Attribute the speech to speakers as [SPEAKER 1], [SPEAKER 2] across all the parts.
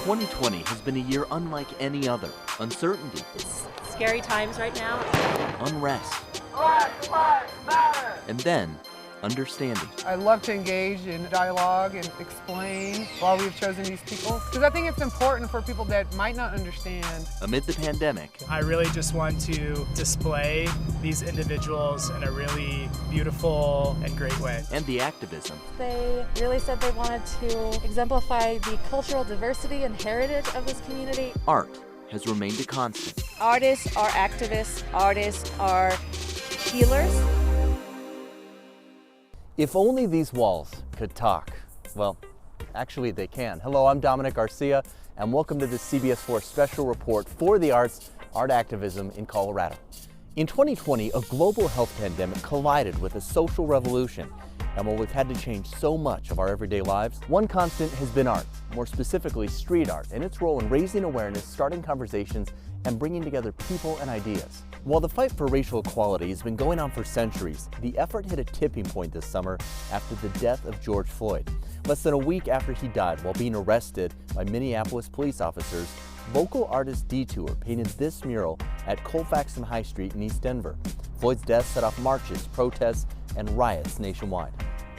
[SPEAKER 1] 2020 has been a year unlike any other. Uncertainty.
[SPEAKER 2] It's scary times right now.
[SPEAKER 1] Unrest.
[SPEAKER 3] Black Lives Matter!
[SPEAKER 1] And then, understanding.
[SPEAKER 4] I love to engage in dialogue and explain why we've chosen these people, because I think it's important for people that might not understand.
[SPEAKER 1] Amid the pandemic,
[SPEAKER 5] I really just want to display these individuals in a really beautiful and great way.
[SPEAKER 1] and the activism.
[SPEAKER 6] They really said they wanted to exemplify the cultural diversity and heritage of this community.
[SPEAKER 1] Art has remained a constant.
[SPEAKER 2] Artists are activists, artists are healers.
[SPEAKER 7] If only these walls could talk. Well, actually they can. Hello, I'm Dominic Garcia, and welcome to the CBS4 special report for the arts, art activism in Colorado. In 2020, a global health pandemic collided with a social revolution. And while we've had to change so much of our everyday lives, one constant has been art, more specifically street art, and its role in raising awareness, starting conversations, and bringing together people and ideas. While the fight for racial equality has been going on for centuries, the effort hit a tipping point this summer after the death of George Floyd. Less than a week after he died while being arrested by Minneapolis police officers, local artist Detour painted this mural at Colfax and High Street in East Denver. Floyd's death set off marches, protests, and riots nationwide.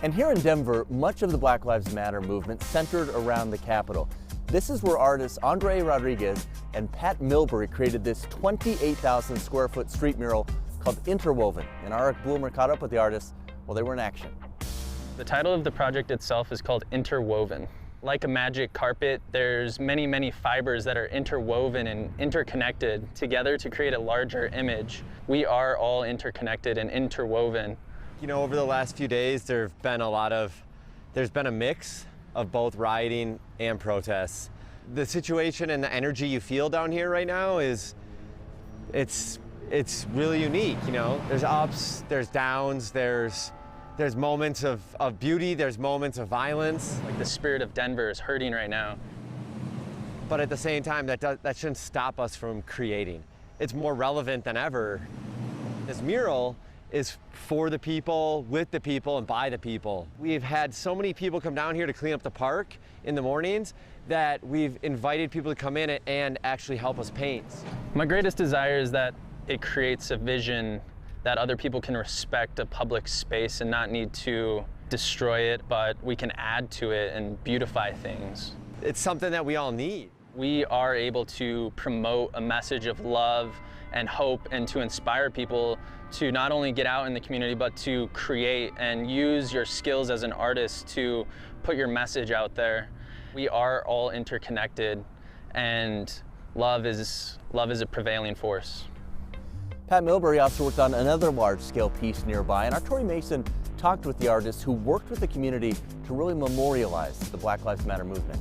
[SPEAKER 7] And here in Denver, much of the Black Lives Matter movement centered around the Capitol. This is where artists Andre Rodriguez and Pat Milbury created this 28,000 square foot street mural called Interwoven. And Arik Bloomer caught up with the artists while they were in action.
[SPEAKER 8] The title of the project itself is called Interwoven. Like a magic carpet, there's many, many fibers that are interwoven and interconnected together to create a larger image. We are all interconnected and interwoven.
[SPEAKER 9] You know, over the last few days, there's been a mix of both rioting and protests. The situation and the energy you feel down here right now it's really unique, you know? There's ups, there's downs, there's moments of beauty, there's moments of violence.
[SPEAKER 8] Like the spirit of Denver is hurting right now.
[SPEAKER 9] But at the same time, that shouldn't stop us from creating. It's more relevant than ever. This mural is for the people, with the people, and by the people. We've had so many people come down here to clean up the park in the mornings that we've invited people to come in and actually help us paint.
[SPEAKER 8] My greatest desire is that it creates a vision that other people can respect a public space and not need to destroy it, but we can add to it and beautify things.
[SPEAKER 9] It's something that we all need.
[SPEAKER 8] We are able to promote a message of love and hope and to inspire people to not only get out in the community, but to create and use your skills as an artist to put your message out there. We are all interconnected, and love is a prevailing force.
[SPEAKER 7] Pat Milbury also worked on another large-scale piece nearby, and our Tori Mason talked with the artists who worked with the community to really memorialize the Black Lives Matter movement.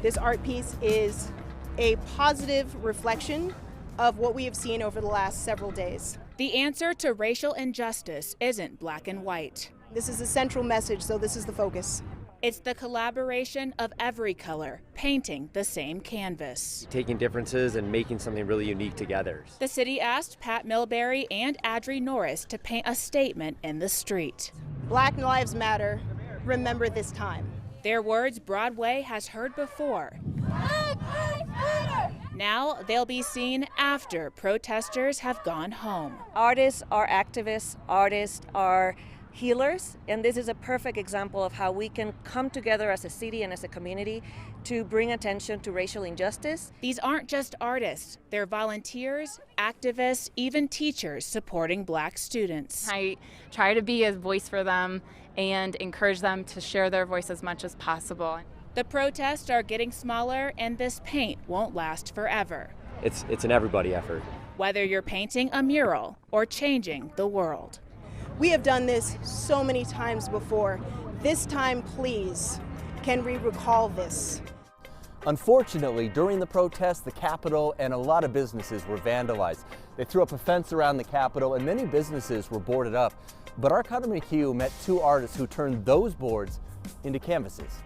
[SPEAKER 10] This art piece is a positive reflection of what we have seen over the last several days.
[SPEAKER 11] The answer to racial injustice isn't black and white.
[SPEAKER 10] This is a central message, so this is the focus.
[SPEAKER 11] It's the collaboration of every color, painting the same canvas.
[SPEAKER 9] Taking differences and making something really unique together.
[SPEAKER 11] The city asked Pat Milbury and Adri Norris to paint a statement in the street.
[SPEAKER 10] Black Lives Matter, remember this time.
[SPEAKER 11] Their words Broadway has heard before.
[SPEAKER 3] Black Lives Matter!
[SPEAKER 11] Now they'll be seen after protesters have gone home.
[SPEAKER 2] Artists are activists, artists are healers, and this is a perfect example of how we can come together as a city and as a community to bring attention to racial injustice.
[SPEAKER 11] These aren't just artists, they're volunteers, activists, even teachers supporting Black students.
[SPEAKER 12] I try to be a voice for them and encourage them to share their voice as much as possible.
[SPEAKER 11] The protests are getting smaller, and this paint won't last forever.
[SPEAKER 9] It's an everybody effort.
[SPEAKER 11] Whether you're painting a mural or changing the world.
[SPEAKER 10] We have done this so many times before. This time, please, can we recall this?
[SPEAKER 7] Unfortunately, during the protest, the Capitol and a lot of businesses were vandalized. They threw up a fence around the Capitol, and many businesses were boarded up. But our Carter McHugh met two artists who turned those boards into canvases.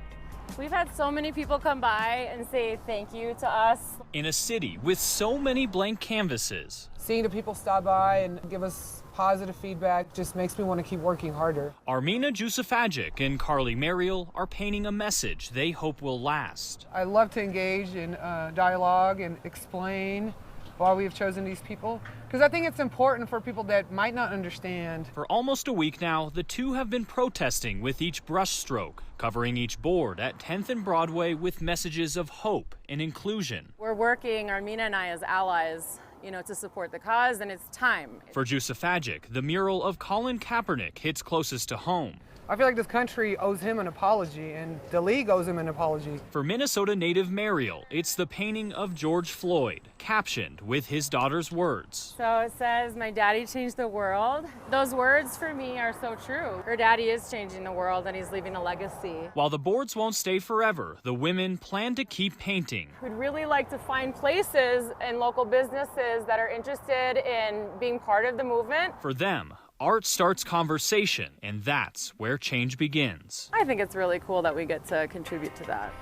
[SPEAKER 13] We've had so many people come by and say thank you to us.
[SPEAKER 14] In a city with so many blank canvases,
[SPEAKER 4] Seeing the people stop by and give us positive feedback just makes me want to keep working harder.
[SPEAKER 14] Armina Jusafagic and Carly Mariel are painting a message they hope will last.
[SPEAKER 4] I love to engage in dialogue and explain why we have chosen these people, because I think it's important for people that might not understand.
[SPEAKER 14] For almost a week now, the two have been protesting with each brushstroke, covering each board at 10th and Broadway with messages of hope and inclusion.
[SPEAKER 13] We're working, Armina and I, as allies, to support the cause, and it's time.
[SPEAKER 14] For Jusafagic, the mural of Colin Kaepernick hits closest to home.
[SPEAKER 4] I feel like this country owes him an apology, and the league owes him an apology.
[SPEAKER 14] For Minnesota native Mariel, it's the painting of George Floyd, captioned with his daughter's words.
[SPEAKER 13] So it says, "My daddy changed the world." Those words for me are so true. Her daddy is changing the world, and he's leaving a legacy.
[SPEAKER 14] While the boards won't stay forever, the women plan to keep painting.
[SPEAKER 13] We'd really like to find places and local businesses that are interested in being part of the movement.
[SPEAKER 14] For them, art starts conversation, and that's where change begins.
[SPEAKER 13] I think it's really cool that we get to contribute to that.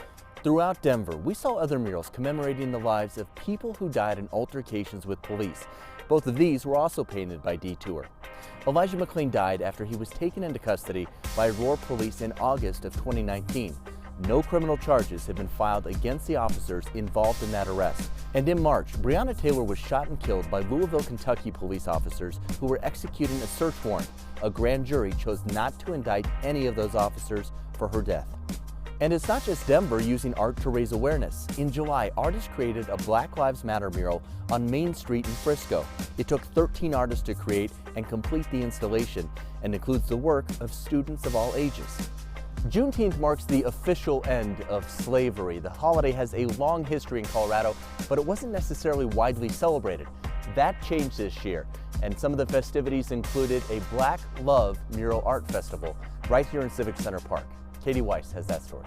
[SPEAKER 7] Throughout Denver, we saw other murals commemorating the lives of people who died in altercations with police. Both of these were also painted by Detour. Elijah McLean died after he was taken into custody by Aurora police in August of 2019. No criminal charges have been filed against the officers involved in that arrest. And in March, Breonna Taylor was shot and killed by Louisville, Kentucky police officers who were executing a search warrant. A grand jury chose not to indict any of those officers for her death. And it's not just Denver using art to raise awareness. In July, artists created a Black Lives Matter mural on Main Street in Frisco. It took 13 artists to create and complete the installation, and includes the work of students of all ages. Juneteenth marks the official end of slavery. The holiday has a long history in Colorado, but it wasn't necessarily widely celebrated. That changed this year, and some of the festivities included a Black Love Mural Art Festival right here in Civic Center Park. Katie Weiss has that story.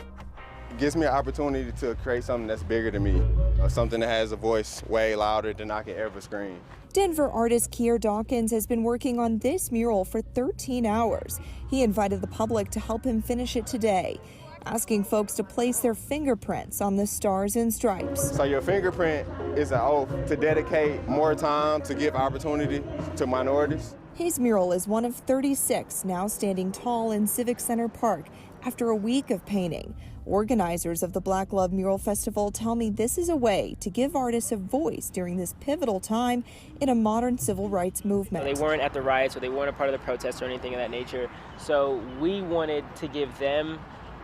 [SPEAKER 15] It gives me an opportunity to create something that's bigger than me, something that has a voice way louder than I can ever scream.
[SPEAKER 16] Denver artist Keir Dawkins has been working on this mural for 13 hours. He invited the public to help him finish it today, asking folks to place their fingerprints on the stars and stripes.
[SPEAKER 15] So your fingerprint is an oath to dedicate more time to give opportunity to minorities.
[SPEAKER 16] His mural is one of 36 now standing tall in Civic Center Park after a week of painting. Organizers of the Black Love Mural Festival tell me this is a way to give artists a voice during this pivotal time in a modern civil rights movement.
[SPEAKER 17] They weren't at the riots, or they weren't a part of the protests or anything of that nature. So we wanted to give them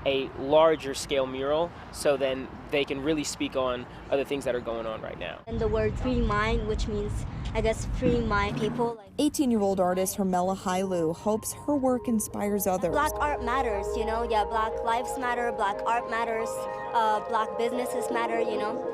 [SPEAKER 17] a larger scale mural so then they can really speak on other things that are going on right now.
[SPEAKER 18] And the word free mind, which means, I guess, free mind people.
[SPEAKER 16] 18-year-old artist Hermela Hailu hopes her work inspires others.
[SPEAKER 18] Black art matters, yeah, Black lives matter, Black art matters, Black businesses matter,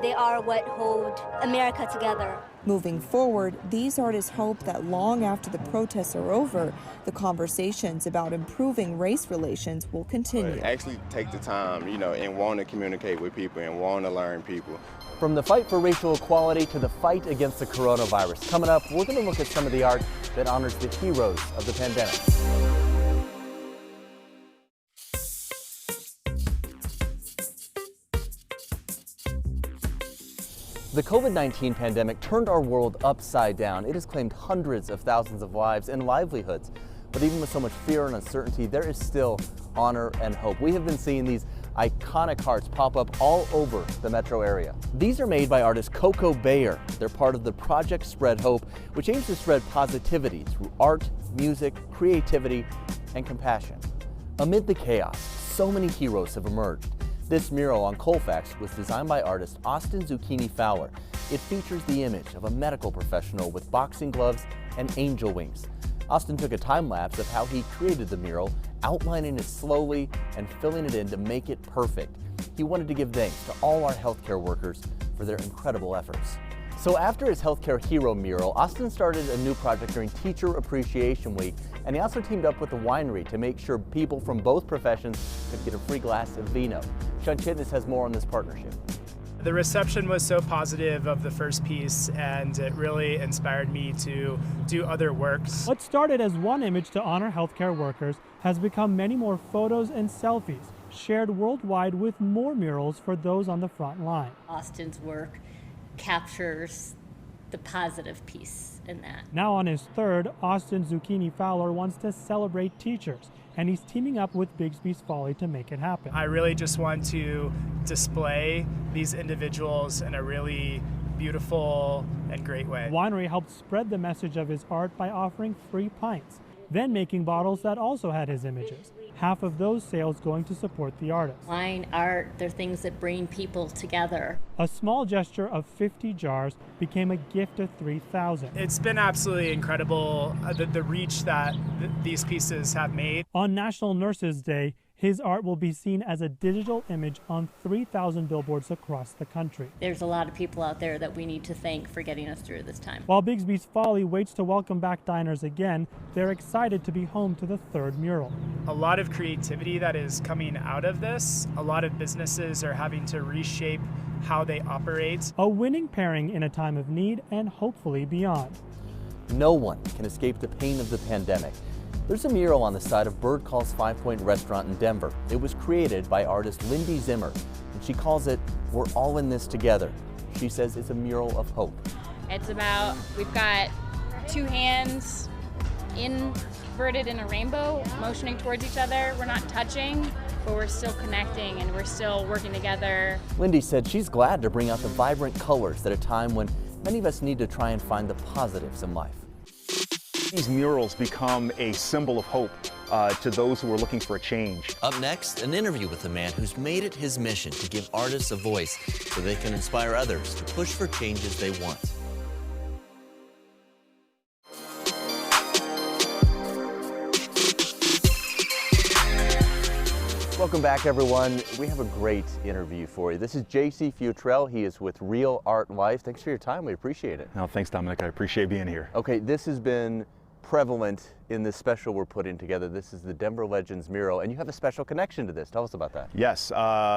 [SPEAKER 18] they are what hold America together.
[SPEAKER 16] Moving forward, these artists hope that long after the protests are over, the conversations about improving race relations will continue.
[SPEAKER 15] But actually take the time, and want to communicate with people and want to learn people.
[SPEAKER 7] From the fight for racial equality to the fight against the coronavirus. Coming up, we're going to look at some of the art that honors the heroes of the pandemic. The COVID-19 pandemic turned our world upside down. It has claimed hundreds of thousands of lives and livelihoods. But even with so much fear and uncertainty, there is still honor and hope. We have been seeing these iconic hearts pop up all over the metro area. These are made by artist Coco Bayer. They're part of the Project Spread Hope, which aims to spread positivity through art, music, creativity, and compassion. Amid the chaos, so many heroes have emerged. This mural on Colfax was designed by artist Austin Zucchini Fowler. It features the image of a medical professional with boxing gloves and angel wings. Austin took a time-lapse of how he created the mural, outlining it slowly and filling it in to make it perfect. He wanted to give thanks to all our healthcare workers for their incredible efforts. So after his healthcare hero mural, Austin started a new project during Teacher Appreciation Week, and he also teamed up with the winery to make sure people from both professions could get a free glass of vino. Sean Chitness has more on this partnership.
[SPEAKER 5] The reception was so positive of the first piece, and it really inspired me to do other works.
[SPEAKER 19] What started as one image to honor healthcare workers has become many more photos and selfies shared worldwide with more murals for those on the front line.
[SPEAKER 20] Austin's work captures the positive piece in that.
[SPEAKER 19] Now on his third, Austin Zucchini Fowler wants to celebrate teachers, and he's teaming up with Bigsby's Folly to make it happen.
[SPEAKER 5] I really just want to display these individuals in a really beautiful and great way.
[SPEAKER 19] Winery helped spread the message of his art by offering free pints, then making bottles that also had his images. Half of those sales going to support the artist.
[SPEAKER 20] Wine, art, they're things that bring people together.
[SPEAKER 19] A small gesture of 50 jars became a gift of 3,000.
[SPEAKER 5] It's been absolutely incredible, the reach that these pieces have made.
[SPEAKER 19] On National Nurses Day, his art will be seen as a digital image on 3,000 billboards across the country.
[SPEAKER 20] There's a lot of people out there that we need to thank for getting us through this time.
[SPEAKER 19] While Bigsby's Folly waits to welcome back diners again, they're excited to be home to the third mural.
[SPEAKER 5] A lot of creativity that is coming out of this. A lot of businesses are having to reshape how they operate.
[SPEAKER 19] A winning pairing in a time of need and hopefully beyond.
[SPEAKER 7] No one can escape the pain of the pandemic. There's a mural on the side of Bird Call's 5 Point restaurant in Denver. It was created by artist Lindy Zimmer, and she calls it "We're All in This Together." She says it's a mural of hope.
[SPEAKER 12] It's about, we've got two hands inverted in a rainbow, motioning towards each other. We're not touching, but we're still connecting and we're still working together.
[SPEAKER 7] Lindy said she's glad to bring out the vibrant colors at a time when many of us need to try and find the positives in life.
[SPEAKER 21] These murals become a symbol of hope to those who are looking for a change.
[SPEAKER 22] Up next, an interview with a man who's made it his mission to give artists a voice so they can inspire others to push for changes they want.
[SPEAKER 7] Welcome back, everyone. We have a great interview for you. This is J.C. Futrell. He is with Real Art Life. Thanks for your time. We appreciate it.
[SPEAKER 21] No, thanks, Dominic. I appreciate being here.
[SPEAKER 7] Okay, this has been prevalent in this special we're putting together. This is the Denver Legends mural, and you have a special connection to this. Tell us about that.
[SPEAKER 21] Yes,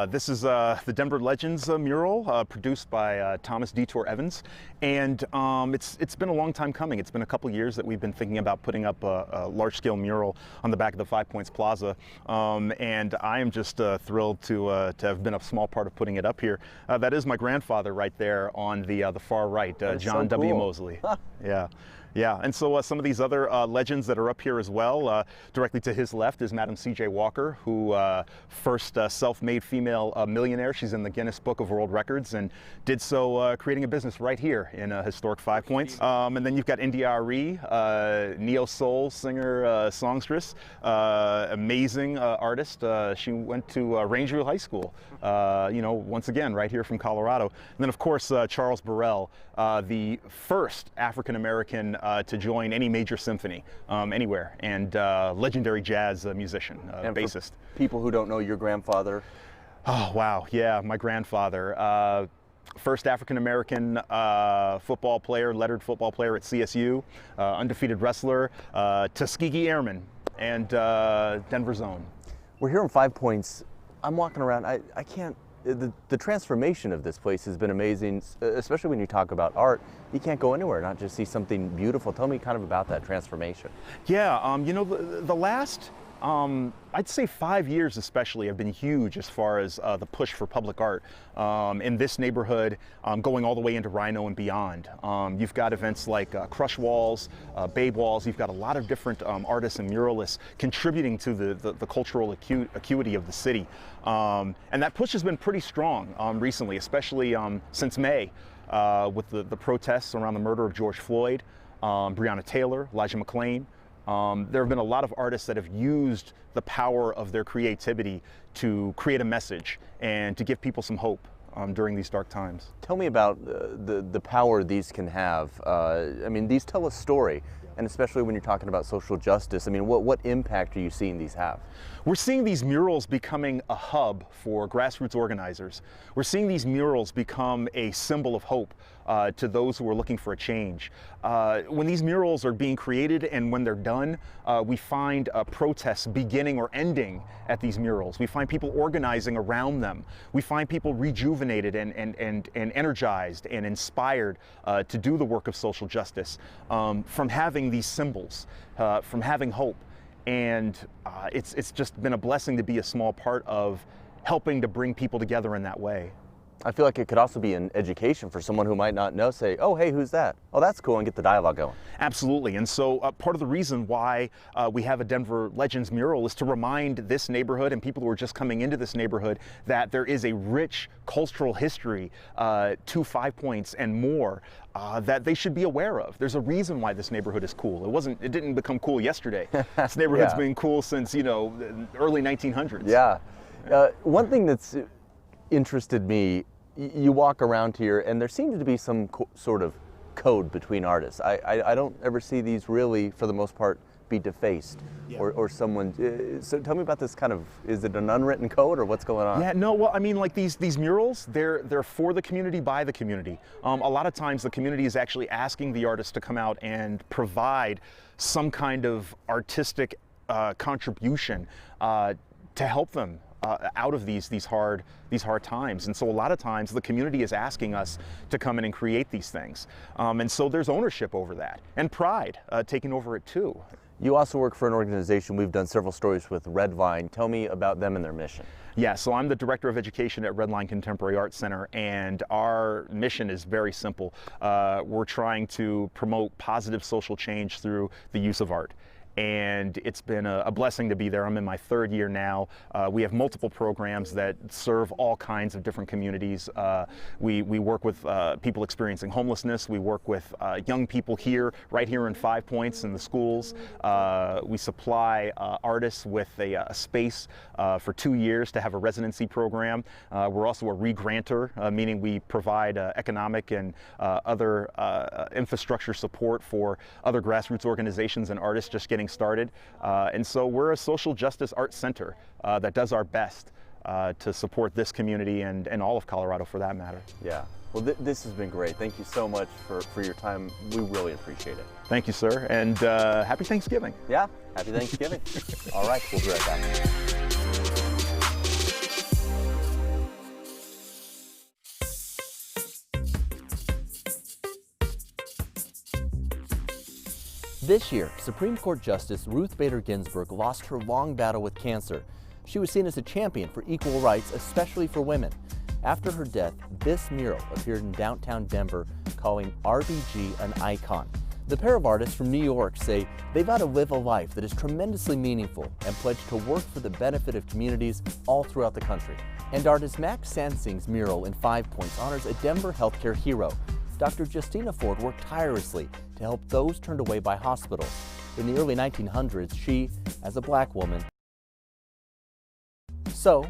[SPEAKER 21] this is the Denver Legends mural produced by Thomas Detour Evans, and it's been a long time coming. It's been a couple years that we've been thinking about putting up a large-scale mural on the back of the 5 Points Plaza, and I am just thrilled to have been a small part of putting it up here. That is my grandfather right there on the far right, John
[SPEAKER 7] so
[SPEAKER 21] W.
[SPEAKER 7] cool.
[SPEAKER 21] Mosley. Yeah. Yeah, and so some of these other legends that are up here as well, directly to his left is Madam C.J. Walker, who first self-made female millionaire. She's in the Guinness Book of World Records and did so creating a business right here in historic 5 Points. And then you've got India Arie, neo-soul singer, songstress, amazing artist. She went to Rangeville High School, once again, right here from Colorado. And then, of course, Charles Burrell, the first African-American to join any major symphony anywhere, and legendary jazz musician,
[SPEAKER 7] and
[SPEAKER 21] bassist.
[SPEAKER 7] For people who don't know your grandfather.
[SPEAKER 21] Oh, wow. Yeah, my grandfather. First African-American football player, lettered football player at CSU, undefeated wrestler, Tuskegee Airman, and Denver Zone.
[SPEAKER 7] We're here in 5 Points. I'm walking around. I can't. The transformation of this place has been amazing, especially when you talk about art. You can't go anywhere, not just see something beautiful. Tell me kind of about that transformation.
[SPEAKER 21] Yeah, the last, I'd say 5 years especially, have been huge as far as the push for public art in this neighborhood, going all the way into Rhino and beyond. You've got events like Crush Walls, Babe Walls. You've got a lot of different artists and muralists contributing to the cultural acuity of the city. And that push has been pretty strong recently, especially since May, with the protests around the murder of George Floyd, Breonna Taylor, Elijah McClain. There have been a lot of artists that have used the power of their creativity to create a message and to give people some hope during these dark times.
[SPEAKER 7] Tell me about the power these can have. I mean, these tell a story, and especially when you're talking about social justice. I mean, what impact are you seeing these have?
[SPEAKER 21] We're seeing these murals becoming a hub for grassroots organizers. We're seeing these murals become a symbol of hope to those who are looking for a change. When these murals are being created and when they're done, we find protests beginning or ending at these murals. We find people organizing around them. We find people rejuvenated and energized and inspired to do the work of social justice from having these symbols, from having hope. And it's just been a blessing to be a small part of helping to bring people together in that way.
[SPEAKER 7] I feel like it could also be an education for someone who might not know, say, oh, hey, who's that? Oh, that's cool, and get the dialogue going.
[SPEAKER 21] Absolutely. And so part of the reason why we have a Denver Legends mural is to remind this neighborhood and people who are just coming into this neighborhood that there is a rich cultural history to 5 Points and more that they should be aware of. There's a reason why this neighborhood is cool. It didn't become cool yesterday. This neighborhood's been cool since, you know, the early 1900s.
[SPEAKER 7] Yeah. One thing that's interested me, you walk around here and there seems to be some sort of code between artists. I don't ever see these really, for the most part, be defaced or someone. So tell me about this kind of, is it an unwritten code or what's going on?
[SPEAKER 21] Yeah, no, well, I mean, like these murals, they're for the community, by the community. A lot of times the community is actually asking the artists to come out and provide some kind of artistic contribution to help them out of these hard times. And so a lot of times the community is asking us to come in and create these things. And so there's ownership over that and pride taking over it too.
[SPEAKER 7] You also work for an organization we've done several stories with, Redvine. Tell me about them and their mission.
[SPEAKER 21] Yeah, so I'm the Director of Education at Redline Contemporary Arts Center, and our mission is very simple. We're trying to promote positive social change through the use of art. And it's been a blessing to be there. I'm in my 3rd year now. We have multiple programs that serve all kinds of different communities. We work with people experiencing homelessness. We work with young people here, right here in 5 Points in the schools. We supply artists with a space for 2 years to have a residency program. We're also a re-granter, meaning we provide economic and other infrastructure support for other grassroots organizations and artists just getting started. And so we're a social justice art center that does our best to support this community and all of Colorado for that matter.
[SPEAKER 7] Yeah. Well, this has been great. Thank you so much for your time. We really appreciate it.
[SPEAKER 21] Thank you, sir. And happy Thanksgiving.
[SPEAKER 7] Yeah, happy Thanksgiving. All right, we'll be right back. This year, Supreme Court Justice Ruth Bader Ginsburg lost her long battle with cancer. She was seen as a champion for equal rights, especially for women. After her death, this mural appeared in downtown Denver, calling RBG an icon. The pair of artists from New York say they vow to live a life that is tremendously meaningful and pledge to work for the benefit of communities all throughout the country. And artist Max Sansing's mural in 5 Points honors a Denver healthcare hero. Dr. Justina Ford worked tirelessly to help those turned away by hospitals. In the early 1900s, she, as a black woman,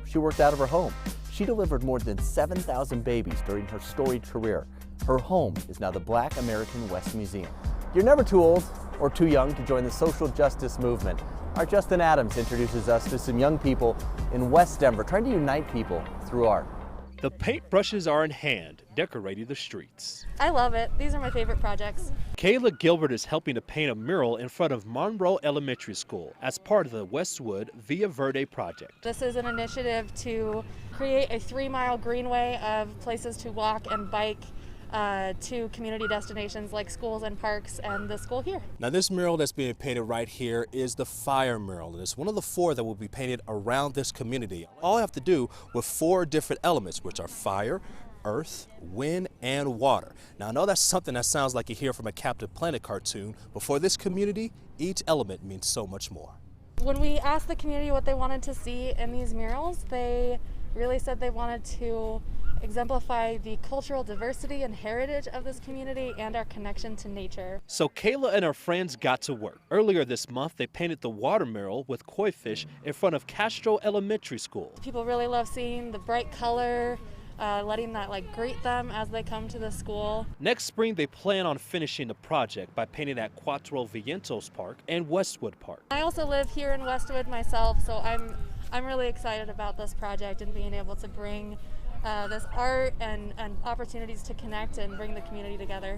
[SPEAKER 7] she worked out of her home. She delivered more than 7,000 babies during her storied career. Her home is now the Black American West Museum. You're never too old or too young to join the social justice movement. Our Justin Adams introduces us to some young people in West Denver trying to unite people through art.
[SPEAKER 1] The paintbrushes are in hand, decorating the streets.
[SPEAKER 6] I love it. These are my favorite projects.
[SPEAKER 1] Kayla Gilbert is helping to paint a mural in front of Monroe Elementary School as part of the Westwood Via Verde project.
[SPEAKER 6] This is an initiative to create a 3-mile greenway of places to walk and bike to community destinations like schools and parks and the school here.
[SPEAKER 1] Now this mural that's being painted right here is the fire mural. It's one of the 4 that will be painted around this community. All I have to do with 4 different elements, which are fire, earth, wind, and water. Now I know that's something that sounds like you hear from a Captain Planet cartoon, but for this community, each element means so much more.
[SPEAKER 6] When we asked the community what they wanted to see in these murals, they really said they wanted to exemplify the cultural diversity and heritage of this community and our connection to nature.
[SPEAKER 1] So Kayla and her friends got to work. Earlier this month, they painted the water mural with koi fish in front of Castro Elementary School.
[SPEAKER 6] People really love seeing the bright color, letting that greet them as they come to the school.
[SPEAKER 1] Next spring, they plan on finishing the project by painting at Cuatro Vientos Park and Westwood Park.
[SPEAKER 6] I also live here in Westwood myself, so I'm really excited about this project and being able to bring this art and opportunities to connect and bring the community together.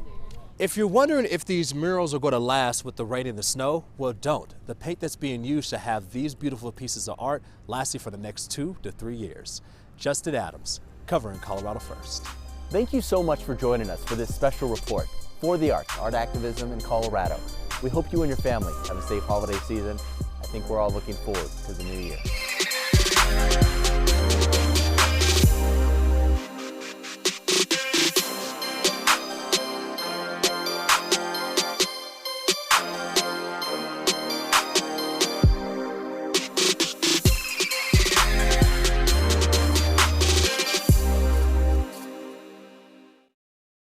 [SPEAKER 1] If you're wondering if these murals are going to last with the rain and the snow, well, don't. The paint that's being used to have these beautiful pieces of art lasting for the next 2 to 3 years. Justin Adams, covering Colorado First.
[SPEAKER 7] Thank you so much for joining us for this special report for the arts, art activism in Colorado. We hope you and your family have a safe holiday season. think we're all looking forward to the new year.